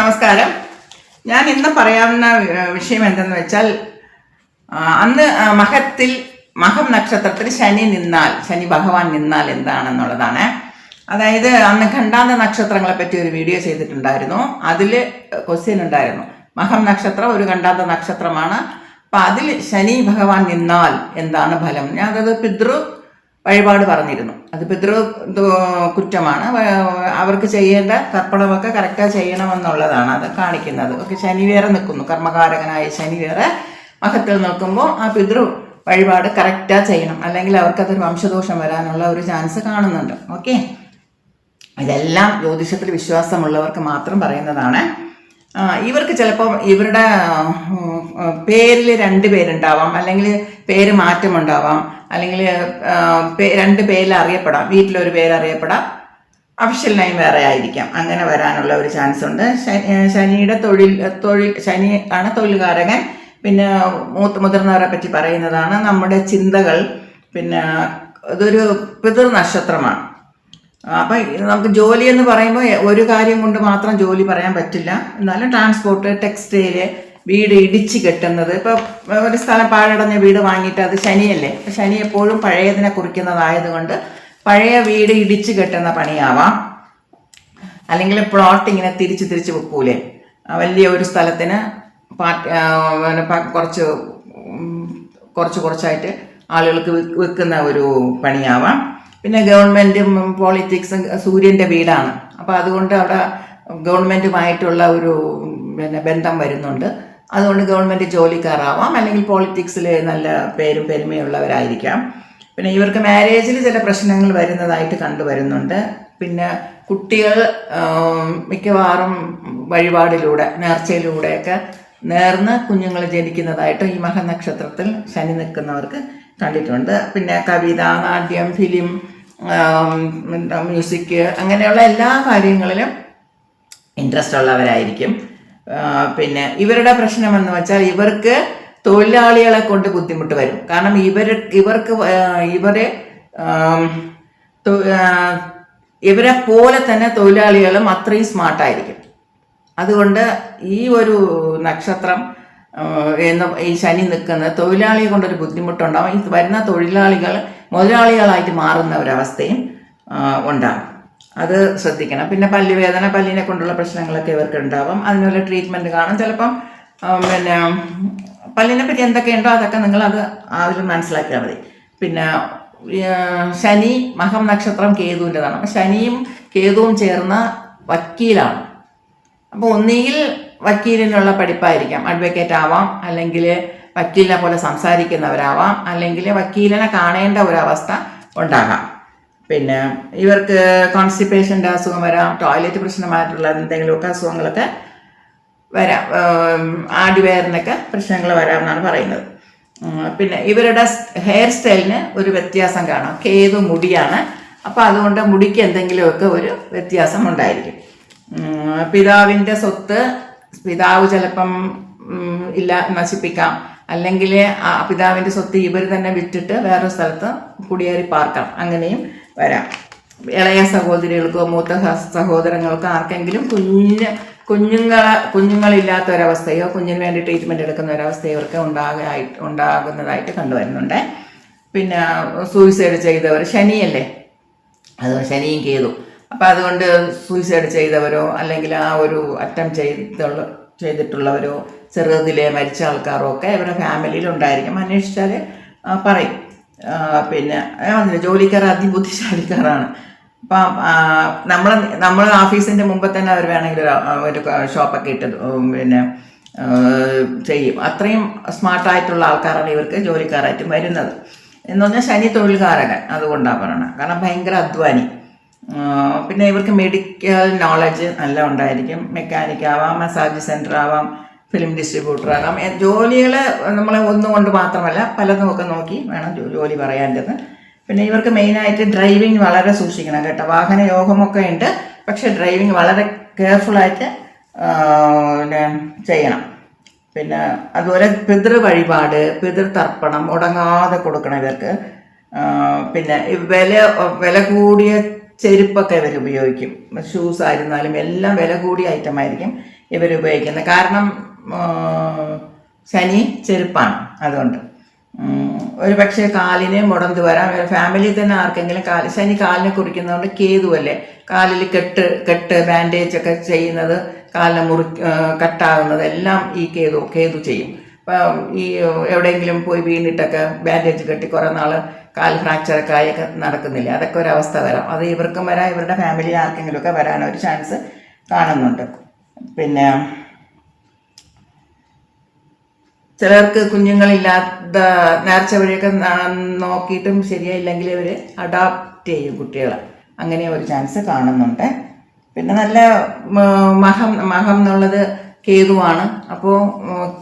നമസ്കാരം. ഞാൻ ഇന്ന് പറയാവുന്ന വിഷയം എന്തെന്ന് വെച്ചാൽ, അന്ന് മഹം നക്ഷത്രത്തിൽ ശനി ഭഗവാൻ നിന്നാൽ എന്താണെന്നുള്ളതാണ്. അതായത് അന്ന് ഖണ്ഡാന്ത നക്ഷത്രങ്ങളെ പറ്റി ഒരു വീഡിയോ ചെയ്തിട്ടുണ്ടായിരുന്നു. അതിൽ ക്വസ്റ്റ്യൻ ഉണ്ടായിരുന്നു, മഹം നക്ഷത്രം ഒരു ഖണ്ഡാന്ത നക്ഷത്രമാണ്, അപ്പം അതിൽ ശനി ഭഗവാൻ നിന്നാൽ എന്താണ് ഫലം. ഞാനത് പിതൃ വഴിപാട് പറഞ്ഞിരുന്നു. അത് പിതൃ കുറ്റമാണ്, അവർക്ക് ചെയ്യേണ്ട തർപ്പണമൊക്കെ കറക്റ്റായി ചെയ്യണമെന്നുള്ളതാണ് അത് കാണിക്കുന്നത്. ഒക്കെ ശനി വേറെ നിൽക്കുന്നു, കർമ്മകാരകനായ ശനി വേറെ മഹത്തിൽ നിൽക്കുമ്പോൾ ആ പിതൃ വഴിപാട് കറക്റ്റായി ചെയ്യണം, അല്ലെങ്കിൽ അവർക്കതൊരു വംശദോഷം വരാനുള്ള ഒരു ചാൻസ് കാണുന്നുണ്ട്. ഓക്കെ, ഇതെല്ലാം ജ്യോതിഷത്തിൽ വിശ്വാസമുള്ളവർക്ക് മാത്രം പറയുന്നതാണ്. ഇവർക്ക് ചിലപ്പോൾ ഇവരുടെ പേരിൽ 2 പേരുണ്ടാവാം, അല്ലെങ്കിൽ പേര് മാറ്റമുണ്ടാവാം, അല്ലെങ്കിൽ 2 പേരിൽ അറിയപ്പെടാം. വീട്ടിലൊരു പേര് അറിയപ്പെടാം, അഫീഷ്യൽ നെയിം വേറെ ആയിരിക്കാം. അങ്ങനെ വരാനുള്ള ഒരു ചാൻസ് ഉണ്ട്. ശനിയുടെ ശനി ആണ് തൊഴിൽകാരകൻ. പിന്നെ മുതിർന്നവരെ പറ്റി പറയുന്നതാണ് നമ്മുടെ ചിന്തകൾ. പിന്നെ ഇതൊരു പിതൃ നക്ഷത്രമാണ്. അപ്പം നമുക്ക് ജോലി എന്ന് പറയുമ്പോൾ ഒരു കാര്യം കൊണ്ട് മാത്രം ജോലി പറയാൻ പറ്റില്ല. എന്നാലും ട്രാൻസ്പോർട്ട്, ടെക്സ്റ്റൈല്, വീട് ഇടിച്ച് കെട്ടുന്നത്. ഇപ്പോൾ ഒരു സ്ഥലം പാഴടഞ്ഞ വീട് വാങ്ങിയിട്ട് അത് ശനിയല്ലേ. ശനി എപ്പോഴും പഴയതിനെ കുറിക്കുന്നതായതുകൊണ്ട് പഴയ വീട് ഇടിച്ച് കെട്ടുന്ന പണിയാവാം. അല്ലെങ്കിൽ പ്ലോട്ട് ഇങ്ങനെ തിരിച്ച് വെക്കൂലേ, വലിയ ഒരു സ്ഥലത്തിന് കുറച്ചായിട്ട് ആളുകൾക്ക് വിൽക്കുന്ന ഒരു പണിയാവാം. പിന്നെ ഗവൺമെൻറ്റും പോളിറ്റിക്സും, സൂര്യൻ്റെ വീടാണ്, അപ്പോൾ അതുകൊണ്ട് അവിടെ ഗവൺമെൻറ്റുമായിട്ടുള്ള ഒരു ബന്ധം വരുന്നുണ്ട്. അതുകൊണ്ട് ഗവൺമെൻറ് ജോലിക്കാരാവാം, അല്ലെങ്കിൽ പോളിറ്റിക്സിൽ നല്ല പേരും പെരുമയുള്ളവരായിരിക്കാം. പിന്നെ ഇവർക്ക് മാരേജിൽ ചില പ്രശ്നങ്ങൾ വരുന്നതായിട്ട് കണ്ടുവരുന്നുണ്ട്. പിന്നെ കുട്ടികൾ മിക്കവാറും വഴിപാടിലൂടെ, നേർച്ചയിലൂടെയൊക്കെ നേർന്ന് കുഞ്ഞുങ്ങൾ ജനിക്കുന്നതായിട്ട് ഈ മഹനക്ഷത്രത്തിൽ ശനി നിൽക്കുന്നവർക്ക് കണ്ടിട്ടുണ്ട്. പിന്നെ കവിത, നാട്യം, ഫിലിം, മ്യൂസിക്, അങ്ങനെയുള്ള എല്ലാ കാര്യങ്ങളിലും ഇൻട്രസ്റ്റ് ഉള്ളവരായിരിക്കും. പിന്നെ ഇവരുടെ പ്രശ്നമെന്ന് വെച്ചാൽ ഇവർക്ക് തൊഴിലാളികളെ കൊണ്ട് ബുദ്ധിമുട്ട് വരും. കാരണം ഇവരെ പോലെ തന്നെ തൊഴിലാളികളും അത്രയും സ്മാർട്ടായിരിക്കും. അതുകൊണ്ട് ഈ ഒരു നക്ഷത്രം ഈ ശനി നിൽക്കുന്ന തൊഴിലാളിയെ കൊണ്ടൊരു ബുദ്ധിമുട്ടുണ്ടാകും. ഈ വരുന്ന തൊഴിലാളികൾ മുതലാളികളായിട്ട് മാറുന്ന ഒരവസ്ഥയും ഉണ്ടാകും. അത് ശ്രദ്ധിക്കണം. പിന്നെ പല്ലുവേദന, പല്ലിനെ കൊണ്ടുള്ള പ്രശ്നങ്ങളൊക്കെ ഇവർക്ക് ഉണ്ടാവും. അതിനുള്ള ട്രീറ്റ്മെൻറ്റ് കാണും. ചിലപ്പം പിന്നെ പല്ലിനെ പറ്റി എന്തൊക്കെയുണ്ടോ അതൊക്കെ നിങ്ങളത് അതിൽ മനസ്സിലാക്കിയാൽ മതി. പിന്നെ ശനി മഹം നക്ഷത്രം കേതുവിൻ്റെതാണ്. അപ്പം ശനിയും കേതുവും ചേർന്ന വക്കീലാണ്. അപ്പോൾ ഒന്നുകിൽ വക്കീലിനുള്ള പഠിപ്പായിരിക്കാം, അഡ്വക്കേറ്റ് ആവാം, അല്ലെങ്കിൽ വക്കീലിനെ പോലെ സംസാരിക്കുന്നവരാവാം, അല്ലെങ്കിൽ വക്കീലിനെ കാണേണ്ട ഒരവസ്ഥ ഉണ്ടാകാം. പിന്നെ ഇവർക്ക് കോൺസ്റ്റിപ്പേഷൻ്റെ അസുഖം വരാം, ടോയ്ലറ്റ് പ്രശ്നമായിട്ടുള്ള എന്തെങ്കിലുമൊക്കെ അസുഖങ്ങളൊക്കെ വരാം, ആഡിവയറിനൊക്കെ പ്രശ്നങ്ങൾ വരാമെന്നാണ് പറയുന്നത്. പിന്നെ ഇവരുടെ ഹെയർ സ്റ്റൈലിന് ഒരു വ്യത്യാസം കാണാം. കേതു മുടിയാണ്, അപ്പോൾ അതുകൊണ്ട് മുടിക്ക് എന്തെങ്കിലുമൊക്കെ ഒരു വ്യത്യാസം ഉണ്ടായിരിക്കും. പിതാവിൻ്റെ സ്വത്ത് പിതാവ് ചിലപ്പം നശിപ്പിക്കാം, അല്ലെങ്കിൽ പിതാവിൻ്റെ സ്വത്ത് ഇവർ തന്നെ വിറ്റിട്ട് വേറൊരു സ്ഥലത്ത് കുടിയേറി പാർക്കാം, അങ്ങനെയും വരാം. ഇളയ സഹോദരികൾക്കോ മൂത്ത സഹോദരങ്ങൾക്കോ ആർക്കെങ്കിലും കുഞ്ഞുങ്ങളില്ലാത്ത ഒരവസ്ഥയോ കുഞ്ഞിന് വേണ്ടി ട്രീറ്റ്മെൻറ്റ് എടുക്കുന്ന ഒരവസ്ഥയോ ഇവർക്ക് ഉണ്ടാകുന്നതായിട്ട് കണ്ടുവരുന്നുണ്ട്. പിന്നെ സൂയിസൈഡ് ചെയ്തവർ, ശനിയല്ലേ, അത് ശനിയും കേതു. അപ്പം അതുകൊണ്ട് സൂയിസൈഡ് ചെയ്തവരോ അല്ലെങ്കിൽ ആ ഒരു ചെയ്തിട്ടുള്ളവരോ ചെറുതിലെ മരിച്ച ആൾക്കാരോ ഒക്കെ ഇവരുടെ ഫാമിലിയിൽ ഉണ്ടായിരിക്കും. അന്വേഷിച്ചാൽ പറയും. പിന്നെ ജോലിക്കാർ അതിബുദ്ധിശാലിക്കാരാണ്. അപ്പം നമ്മൾ ഓഫീസിൻ്റെ മുമ്പ് തന്നെ അവർ വേണമെങ്കിൽ ഒരു ഷോപ്പൊക്കെ ഇട്ട് പിന്നെ ചെയ്യും. അത്രയും സ്മാർട്ടായിട്ടുള്ള ആൾക്കാരാണ് ഇവർക്ക് ജോലിക്കാരായിട്ടും വരുന്നത്. എന്ന് പറഞ്ഞാൽ ശനി തൊഴിൽകാരകൻ, അതുകൊണ്ടാണ് പറയണത്. കാരണം ഭയങ്കര അധ്വാനി. പിന്നെ ഇവർക്ക് മെഡിക്കൽ നോളജ് നല്ല ഉണ്ടായിരിക്കും. മെക്കാനിക് ആവാം, മസാജ് സെൻറ്റർ ആവാം, ഫിലിം ഡിസ്ട്രിബ്യൂട്ടർ ആകാം. ജോലികൾ നമ്മൾ ഒന്നുകൊണ്ട് മാത്രമല്ല പലതുമൊക്കെ നോക്കി വേണം ജോലി പറയാൻ്റെത്. പിന്നെ ഇവർക്ക് മെയിനായിട്ട് ഡ്രൈവിങ് വളരെ സൂക്ഷിക്കണം കേട്ടോ. വാഹന യോഗമൊക്കെ ഉണ്ട്, പക്ഷേ ഡ്രൈവിങ് വളരെ കെയർഫുള്ളായിട്ട് ചെയ്യണം. പിന്നെ അതുപോലെ പിതൃ വഴിപാട്, പിതൃ തർപ്പണം മുടങ്ങാതെ കൊടുക്കണം ഇവർക്ക്. പിന്നെ വില കൂടിയ ചെരുപ്പൊക്കെ ഇവർ ഉപയോഗിക്കും. ഷൂസ് ആയിരുന്നാലും എല്ലാം വില കൂടിയ ഐറ്റം ആയിരിക്കും ഇവർ ഉപയോഗിക്കുന്നത്. കാരണം ശനി ചെരുപ്പാണ്. അതുകൊണ്ട് ഒരു പക്ഷേ കാലിന് മുടന്ത് വരാം. ഫാമിലിയിൽ തന്നെ ആർക്കെങ്കിലും ശനി കാലിനെ കുറിക്കുന്നതുകൊണ്ട് കേതുവല്ലേ, കാലിൽ കെട്ട് ബാൻഡേജ് ഒക്കെ ചെയ്യുന്നത്, കാലിന് കട്ടാകുന്നത് എല്ലാം ഈ കേതു ചെയ്യും. ഇപ്പം ഈ എവിടെയെങ്കിലും പോയി വീണിട്ടൊക്കെ ബാൻഡേജ് കെട്ടി കുറേ നാൾ കാൽ ഫ്രാക്ചറൊക്കെ ആയൊക്കെ നടക്കുന്നില്ല, അതൊക്കെ ഒരവസ്ഥ വരാം. അത് ഇവർക്കും വരാം, ഇവരുടെ ഫാമിലി ആർക്കെങ്കിലുമൊക്കെ വരാനൊരു ചാൻസ് കാണുന്നുണ്ട്. പിന്നെ ചിലർക്ക് കുഞ്ഞുങ്ങളില്ലാത്ത നേർച്ച വഴിയൊക്കെ നോക്കിയിട്ടും ശരിയായില്ലെങ്കിൽ ഇവർ അഡാപ്റ്റ് ചെയ്യും കുട്ടികളെ, അങ്ങനെ ഒരു ചാൻസ് കാണുന്നുണ്ട്. പിന്നെ നല്ല മഹം എന്നുള്ളത് കേതുവാണ്. അപ്പോൾ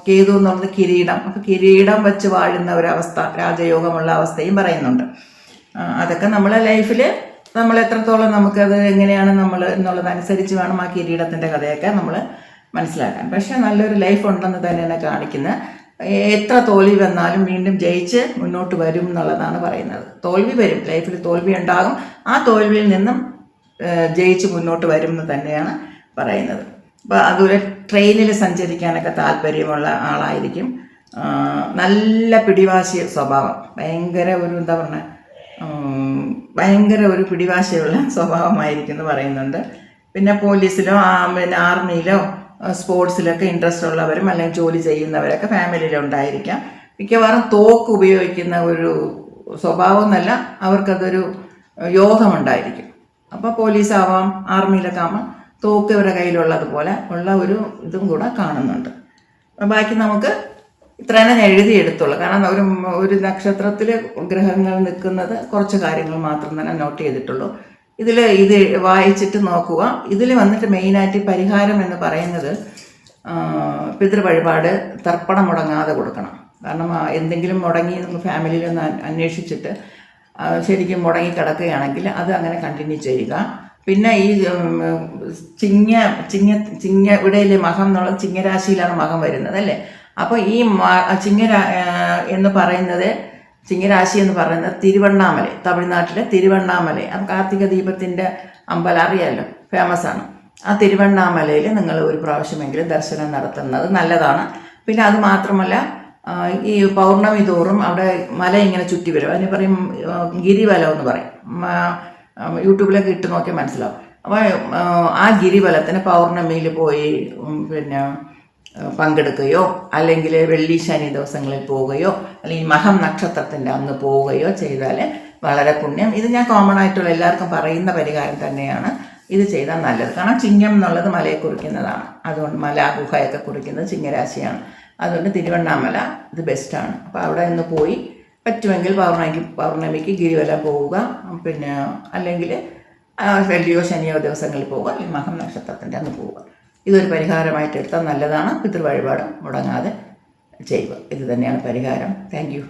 കേതു എന്നുള്ളത് കിരീടം, അപ്പോൾ കിരീടം വെച്ച് വാഴുന്ന ഒരവസ്ഥ, രാജയോഗമുള്ള അവസ്ഥയും പറയുന്നുണ്ട്. അതൊക്കെ നമ്മളെ ലൈഫിൽ നമ്മൾ എത്രത്തോളം നമുക്കത് എങ്ങനെയാണ് നമ്മൾ എന്നുള്ളതനുസരിച്ച് വേണം ആ കിരീടത്തിൻ്റെ കഥയൊക്കെ നമ്മൾ മനസ്സിലാക്കാൻ. പക്ഷേ നല്ലൊരു ലൈഫ് ഉണ്ടെന്ന് തന്നെയാണ് കാണിക്കുന്നത്. എത്ര തോൽവി വന്നാലും വീണ്ടും ജയിച്ച് മുന്നോട്ട് വരും എന്നുള്ളതാണ് പറയുന്നത്. തോൽവി വരും, ലൈഫിൽ തോൽവി ഉണ്ടാകും, ആ തോൽവിയിൽ നിന്നും ജയിച്ച് മുന്നോട്ട് വരും എന്ന് തന്നെയാണ് പറയുന്നത്. അപ്പോൾ അതുപോലെ ട്രെയിനിൽ സഞ്ചരിക്കാനൊക്കെ താല്പര്യമുള്ള ആളായിരിക്കും. നല്ല പിടിവാശി സ്വഭാവം, ഭയങ്കര ഒരു പിടിവാശിയുള്ള സ്വഭാവമായിരിക്കും എന്ന് പറയുന്നുണ്ട്. പിന്നെ പോലീസിലോ പിന്നെ ആർമിയിലോ സ്പോർട്സിലൊക്കെ ഇൻട്രസ്റ്റ് ഉള്ളവരും അല്ലെങ്കിൽ ജോലി ചെയ്യുന്നവരൊക്കെ ഫാമിലിയിലുണ്ടായിരിക്കാം. മിക്കവാറും തോക്ക് ഉപയോഗിക്കുന്ന ഒരു സ്വഭാവം എന്നല്ല, അവർക്കതൊരു യോഗമുണ്ടായിരിക്കും. അപ്പോൾ പോലീസാവാം, ആർമിയിലൊക്കെ ആവാം, തോക്ക് ഇവരുടെ കയ്യിലുള്ളതുപോലെ ഉള്ള ഒരു ഇതും കൂടെ കാണുന്നുണ്ട്. ബാക്കി നമുക്ക് ഇത്രയാണ് ഞാൻ എഴുതിയെടുത്തുള്ളൂ. കാരണം ഒരു നക്ഷത്രത്തിൽ ഗ്രഹങ്ങൾ നിൽക്കുന്നത് കുറച്ച് കാര്യങ്ങൾ മാത്രം തന്നെ നോട്ട് ചെയ്തിട്ടുള്ളൂ. ഇത് വായിച്ചിട്ട് നോക്കുക. ഇതിൽ വന്നിട്ട് മെയിനായിട്ട് പരിഹാരം എന്ന് പറയുന്നത് പിതൃവഴിപാട് തർപ്പണം മുടങ്ങാതെ കൊടുക്കണം. കാരണം എന്തെങ്കിലും മുടങ്ങി ഫാമിലിയിൽ ഒന്ന് അന്വേഷിച്ചിട്ട് ശരിക്കും മുടങ്ങി കിടക്കുകയാണെങ്കിൽ അത് അങ്ങനെ കണ്ടിന്യൂ ചെയ്യുക. പിന്നെ ഈ ചിങ്ങ ഇവിടെയിലെ മകം എന്നുള്ളത് ചിങ്ങരാശിയിലാണ് മകം വരുന്നത് അല്ലേ. അപ്പോൾ ഈ എന്ന് പറയുന്നത് ചിങ്ങരാശി എന്ന് പറയുന്നത് തിരുവണ്ണാമല, തമിഴ്നാട്ടിലെ തിരുവണ്ണാമല, കാർത്തിക ദീപത്തിൻ്റെ അമ്പലം അറിയാമല്ലോ, ഫേമസ് ആണ്. ആ തിരുവണ്ണാമലയിൽ നിങ്ങൾ ഒരു പ്രാവശ്യമെങ്കിലും ദർശനം നടത്തുന്നത് നല്ലതാണ്. പിന്നെ അത് മാത്രമല്ല, ഈ പൗർണമി തോറും അവിടെ മല ഇങ്ങനെ ചുറ്റി വരും, അതിന് പറയും ഗിരിവലം എന്ന് പറയും. യൂട്യൂബിലൊക്കെ ഇട്ട് നോക്കിയാൽ മനസ്സിലാവും. അപ്പോൾ ആ ഗിരിവലത്തിന് പൗർണമിയിൽ പോയി പിന്നെ പങ്കെടുക്കുകയോ അല്ലെങ്കിൽ വെള്ളി ശനി ദിവസങ്ങളിൽ പോവുകയോ അല്ലെങ്കിൽ മഹം നക്ഷത്രത്തിൻ്റെ അന്ന് പോവുകയോ ചെയ്താൽ വളരെ പുണ്യം. ഇത് ഞാൻ കോമൺ ആയിട്ടുള്ള എല്ലാവർക്കും പറയുന്ന പരിഹാരം തന്നെയാണ്. ഇത് ചെയ്താൽ നല്ലത്. കാരണം ചിങ്ങം എന്നുള്ളത് മലയെ കുറിക്കുന്നതാണ്. അതുകൊണ്ട് മല ഗുഹയൊക്കെ കുറിക്കുന്നത് ചിങ്ങരാശിയാണ്. അതുകൊണ്ട് തിരുവണ്ണാമല ഇത് ബെസ്റ്റാണ്. അപ്പോൾ അവിടെ നിന്ന് പോയി പറ്റുമെങ്കിൽ പൗർണമിക്ക് ഗിരിവല പോവുക. പിന്നെ അല്ലെങ്കിൽ വെള്ളിയോ ശനിയോ ദിവസങ്ങളിൽ പോവുക, അല്ലെങ്കിൽ മഹം നക്ഷത്രത്തിൻ്റെ അന്ന് പോവുക. ഇതൊരു പരിഹാരമായിട്ട് എടുത്താൽ നല്ലതാണ്. പിതൃവഴിപാട് മുടങ്ങാതെ ചെയ്യുക. ഇത് തന്നെയാണ് പരിഹാരം. Thank you.